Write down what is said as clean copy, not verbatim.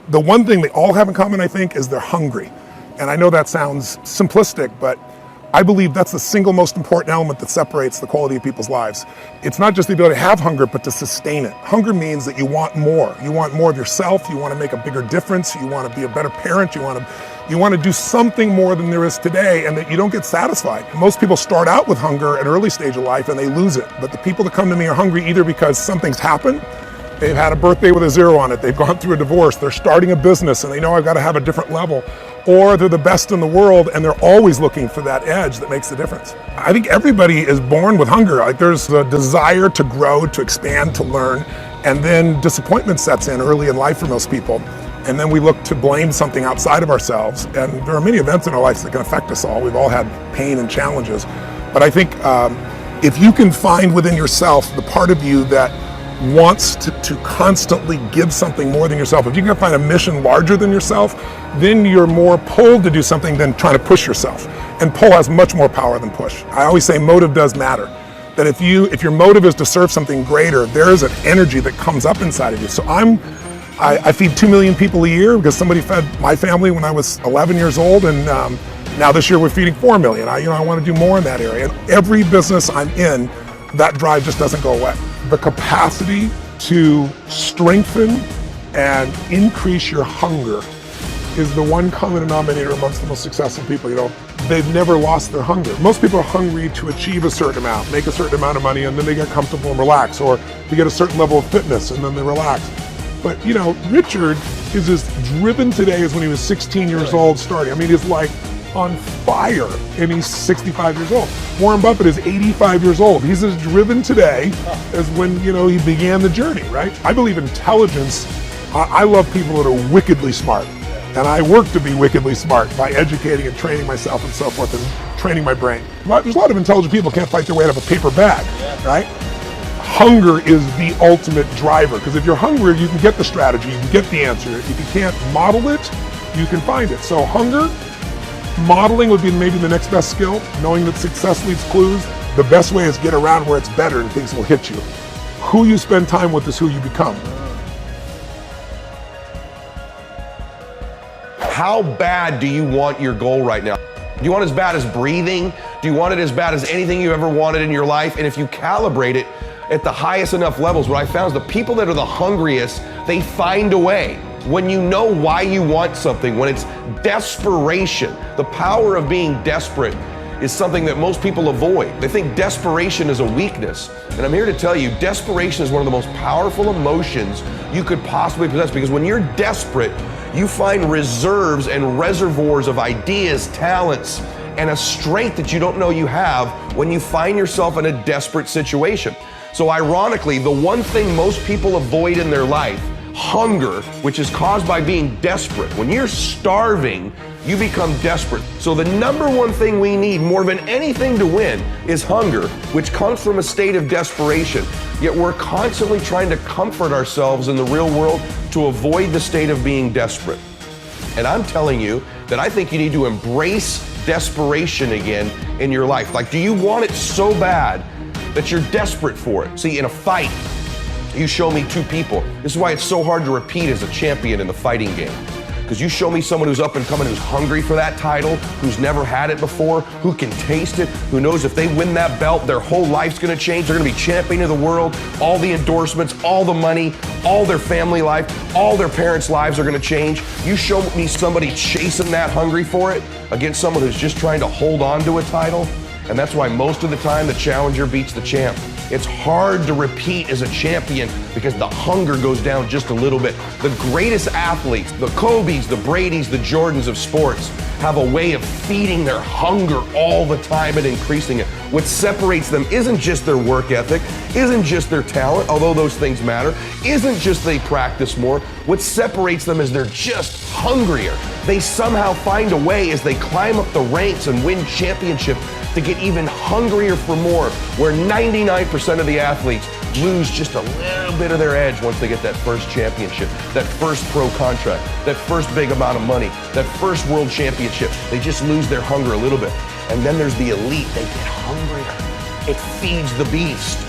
The one thing they all have in common, I think, is they're hungry. And I know that sounds simplistic, but I believe that's the single most important element that separates the quality of people's lives. It's not just the ability to have hunger, but to sustain it. Hunger means that you want more. You want more of yourself. You want to make a bigger difference. You want to be a better parent. You want to do something more than there is today, and that you don't get satisfied. Most people start out with hunger at an early stage of life and they lose it. But the people that come to me are hungry either because something's happened, they've had a birthday with a 0 on it, they've gone through a divorce, they're starting a business and they know I've got to have a different level, or they're the best in the world and they're always looking for that edge that makes the difference. I think everybody is born with hunger. Like, there's a desire to grow, to expand, to learn, and then disappointment sets in early in life for most people. And then we look to blame something outside of ourselves. And there are many events in our lives that can affect us all. We've all had pain and challenges. But I think if you can find within yourself the part of you that wants to constantly give something more than yourself, if you can find a mission larger than yourself, then you're more pulled to do something than trying to push yourself. And pull has much more power than push. I always say motive does matter. That if your motive is to serve something greater, there is an energy that comes up inside of you. So I feed 2 million people a year because somebody fed my family when I was 11 years old, and now this year we're feeding 4 million. I want to do more in that area. And every business I'm in, that drive just doesn't go away. The capacity to strengthen and increase your hunger is the one common denominator amongst the most successful people. They've never lost their hunger. Most people are hungry to achieve a certain amount, make a certain amount of money, and then they get comfortable and relax, or to get a certain level of fitness and then they relax. But Richard is as driven today as when he was 16 years old starting. I mean, he's like on fire, and he's 65 years old. Warren Buffett is 85 years old. He's as driven today as when, he began the journey, right? I believe intelligence. I love people that are wickedly smart. And I work to be wickedly smart by educating and training myself and so forth, and training my brain. There's a lot of intelligent people who can't fight their way out of a paper bag, right? Hunger is the ultimate driver, because if you're hungry, you can get the strategy, you can get the answer. If you can't model it, you can find it. So hunger, modeling would be maybe the next best skill. Knowing that success leaves clues. The best way is get around where it's better and things will hit you. Who you spend time with is who you become. How bad do you want your goal right now? Do you want it as bad as breathing? Do you want it as bad as anything you ever wanted in your life? And if you calibrate it at the highest enough levels, what I found is the people that are the hungriest, they find a way. When you know why you want something, when it's desperation, the power of being desperate is something that most people avoid. They think desperation is a weakness. And I'm here to tell you, desperation is one of the most powerful emotions you could possibly possess, because when you're desperate, you find reserves and reservoirs of ideas, talents, and a strength that you don't know you have when you find yourself in a desperate situation. So ironically, the one thing most people avoid in their life, hunger, which is caused by being desperate. When you're starving, you become desperate. So the number one thing we need more than anything to win is hunger, which comes from a state of desperation. Yet we're constantly trying to comfort ourselves in the real world to avoid the state of being desperate. And I'm telling you that I think you need to embrace desperation again in your life. Like, do you want it so bad that you're desperate for it? See, in a fight, you show me two people. This is why it's so hard to repeat as a champion in the fighting game. Because you show me someone who's up and coming, who's hungry for that title, who's never had it before, who can taste it, who knows if they win that belt, their whole life's gonna change. They're gonna be champion of the world, all the endorsements, all the money, all their family life, all their parents' lives are gonna change. You show me somebody chasing that, hungry for it, against someone who's just trying to hold on to a title. And that's why most of the time the challenger beats the champ. It's hard to repeat as a champion because the hunger goes down just a little bit. The greatest athletes, the Kobes, the Bradys, the Jordans of sports, have a way of feeding their hunger all the time and increasing it. What separates them isn't just their work ethic, isn't just their talent, although those things matter, isn't just they practice more. What separates them is they're just hungrier. They somehow find a way as they climb up the ranks and win championships to get even hungrier for more, where 99% of the athletes lose just a little bit of their edge once they get that first championship, that first pro contract, that first big amount of money, that first world championship. They just lose their hunger a little bit. And then there's the elite. They get hungrier. It feeds the beast.